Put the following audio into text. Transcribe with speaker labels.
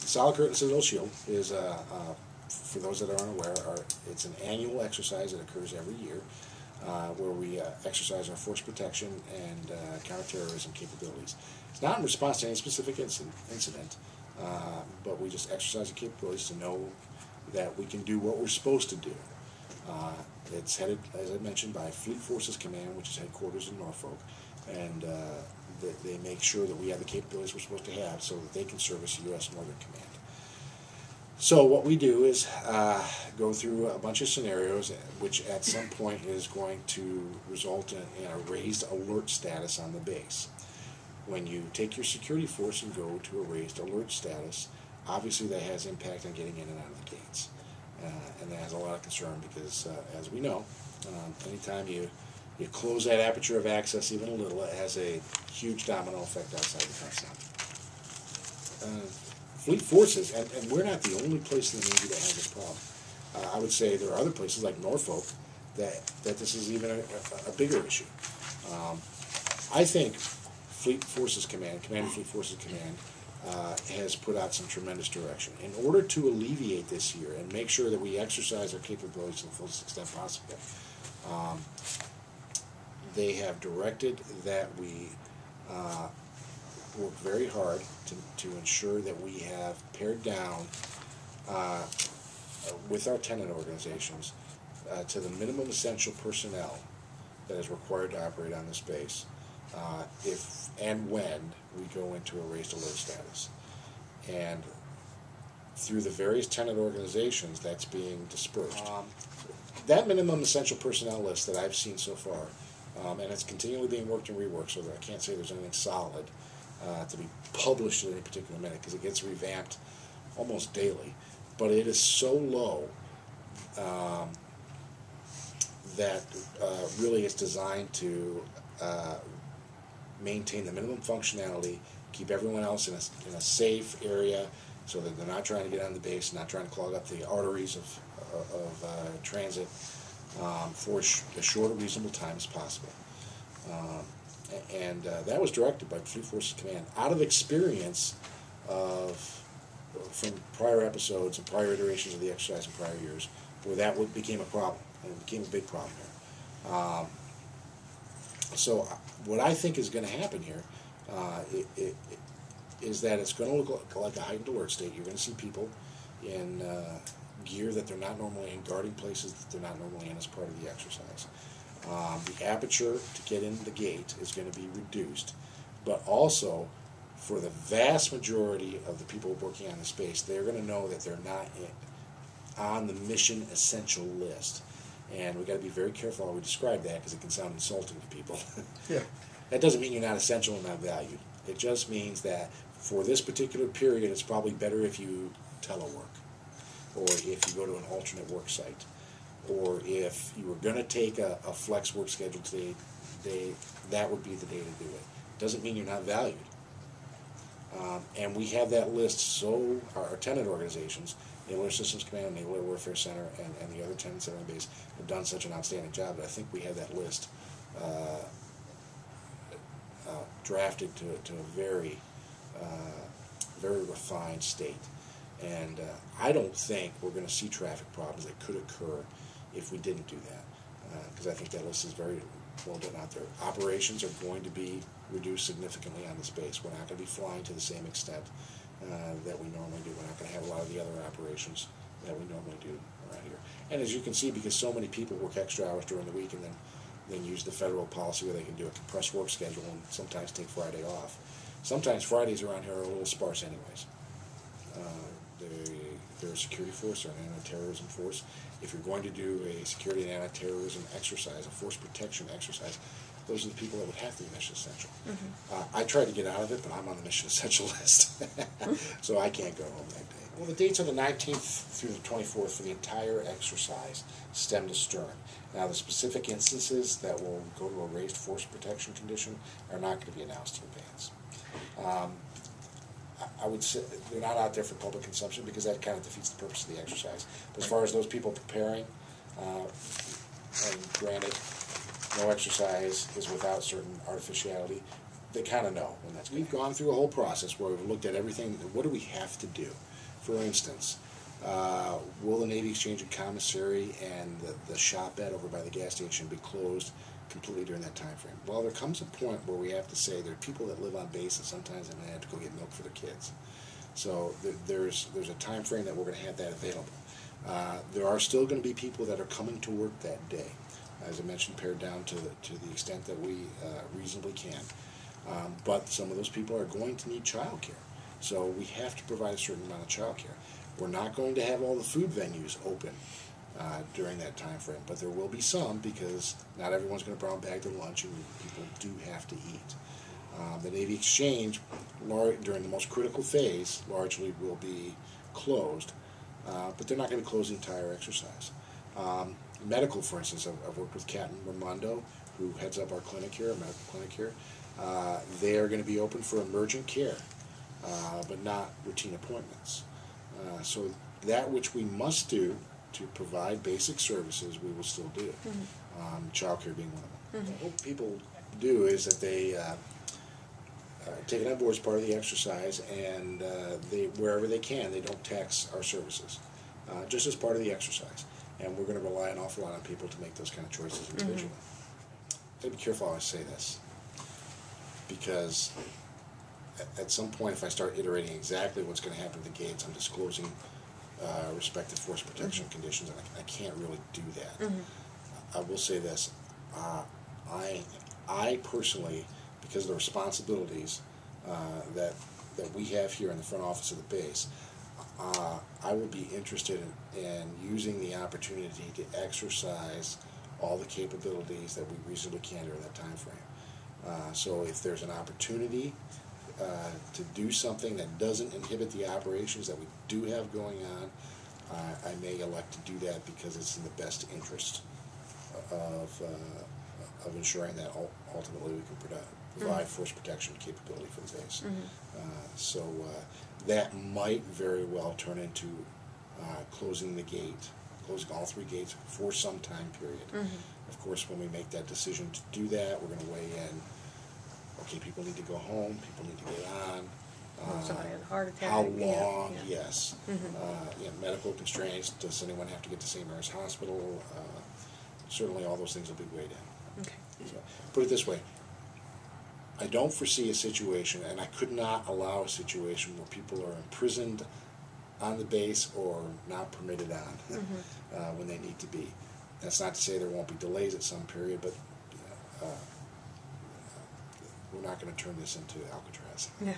Speaker 1: The Solid Curtain Citadel Shield is, for those that are unaware, it's an annual exercise that occurs every year where we exercise our force protection and counterterrorism capabilities. It's not in response to any specific incident, but we just exercise the capabilities to know that we can do what we're supposed to do. It's headed, as I mentioned, by Fleet Forces Command, which is headquarters in Norfolk, and they make sure that we have the capabilities we're supposed to have so that they can service U.S. Northern Command. So what we do is go through a bunch of scenarios, which at some point is going to result in a raised alert status on the base. When you take your security force and go to a raised alert status, obviously that has impact on getting in and out of the gates. And that has a lot of concern because, as we know, anytime you close that aperture of access even a little, it has a huge domino effect outside the continent. Fleet Forces, and we're not the only place in the Navy that has this problem. I would say there are other places like Norfolk that this is even a bigger issue. I think Fleet Forces Command, Commander Fleet Forces Command, has put out some tremendous direction. In order to alleviate this here and make sure that we exercise our capabilities to the fullest extent possible, they have directed that we work very hard to ensure that we have pared down with our tenant organizations to the minimum essential personnel that is required to operate on this base if and when we go into a raised alert status. And through the various tenant organizations, that's being dispersed. That minimum essential personnel list that I've seen so far, and it's continually being worked and reworked, so that I can't say there's anything solid to be published at any particular minute, because it gets revamped almost daily. But it is so low that really it's designed to maintain the minimum functionality, keep everyone else in a safe area, so that they're not trying to get on the base, not trying to clog up the arteries of transit for as short a reasonable time as possible. And that was directed by Fleet Forces Command out of experience from prior episodes and prior iterations of the exercise in prior years, where that became a problem, and it became a big problem here. So what I think is going to happen here is that it's going to look like a heightened alert state. You're going to see people in gear that they're not normally in, guarding places that they're not normally in as part of the exercise. The aperture to get into the gate is going to be reduced, but also for the vast majority of the people working on the space, they're going to know that they're not on the mission essential list. And we've got to be very careful how we describe that, because it can sound insulting to people.
Speaker 2: Yeah.
Speaker 1: That doesn't mean you're not essential and not valued. It just means that for this particular period, it's probably better if you telework, or if you go to an alternate work site, or if you were going to take a flex work schedule today, that would be the day to do it. Doesn't mean you're not valued. And we have that list, so our tenant organizations, Naval Air Systems Command, Naval Air Warfare Center, and the other tenants that are on the base have done such an outstanding job that I think we have that list drafted to a very, very refined state. And I don't think we're going to see traffic problems that could occur if we didn't do that, because I think that list is very well done out there. Operations are going to be reduced significantly on the space. We're not going to be flying to the same extent that we normally do. We're not going to have a lot of the other operations that we normally do around here. And as you can see, because so many people work extra hours during the week and then use the federal policy where they can do a compressed work schedule and sometimes take Friday off. Sometimes Fridays around here are a little sparse anyways. They're a security force, they're an anti-terrorism force. If you're going to do a security and anti-terrorism exercise, a force protection exercise, those are the people that would have to be mission essential. Mm-hmm. I tried to get out of it, but I'm on the mission essential list, so I can't go home that day. Well, the dates are the 19th through the 24th for the entire exercise, stem to stern. Now, the specific instances that will go to a raised force protection condition are not going to be announced in advance. I would say they're not out there for public consumption, because that kind of defeats the purpose of the exercise. But as far as those people preparing, and granted, no exercise is without certain artificiality, they kind of know when that's. We've gone through a whole process where we've looked at everything. What do we have to do? For instance, will the Navy Exchange and Commissary and the shop at over by the gas station be closed completely during that time frame? Well, there comes a point where we have to say there are people that live on base and sometimes they may have to go get milk for their kids. So there's a time frame that we're going to have that available. There are still going to be people that are coming to work that day, as I mentioned, pared down to the extent that we reasonably can. But some of those people are going to need child care. So we have to provide a certain amount of child care. We're not going to have all the food venues open during that time frame, but there will be some because not everyone's going to brown bag their lunch and people do have to eat. The Navy Exchange, during the most critical phase, largely will be closed, but they're not going to close the entire exercise. Medical, for instance, I've worked with Captain Ramondo, who heads up our clinic here, our medical clinic here. They are going to be open for emergent care, but not routine appointments. So that which we must do to provide basic services, we will still do. Child care being one of them.
Speaker 2: Mm-hmm.
Speaker 1: What people do is that they take it on board as part of the exercise, and they, wherever they can, they don't tax our services, just as part of the exercise. And we're going to rely an awful lot on people to make those kind of choices individually. I have to be careful how I say this, because at some point, if I start iterating exactly what's going to happen at the gates, I'm disclosing respective force protection conditions, and I can't really do that. I will say this: I personally, because of the responsibilities that we have here in the front office of the base, I would be interested in using the opportunity to exercise all the capabilities that we reasonably can during that time frame. So if there's an opportunity to do something that doesn't inhibit the operations that we do have going on, I may elect to do that because it's in the best interest of ensuring that ultimately we can provide force protection capability for the base. So that might very well turn into closing the gate, closing all three gates for some time period. Of course, when we make that decision to do that, we're going to weigh in, okay, people need to go home, people need to get on.
Speaker 2: Somebody had a heart attack.
Speaker 1: How long?
Speaker 2: Yeah.
Speaker 1: Yes. Medical constraints. Does anyone have to get to St. Mary's Hospital? Certainly, all those things will be weighed in.
Speaker 2: Okay.
Speaker 1: So, put it this way: I don't foresee a situation, and I could not allow a situation where people are imprisoned on the base or not permitted on when they need to be. That's not to say there won't be delays at some period, but we're not going to turn this into Alcatraz.
Speaker 2: Yeah.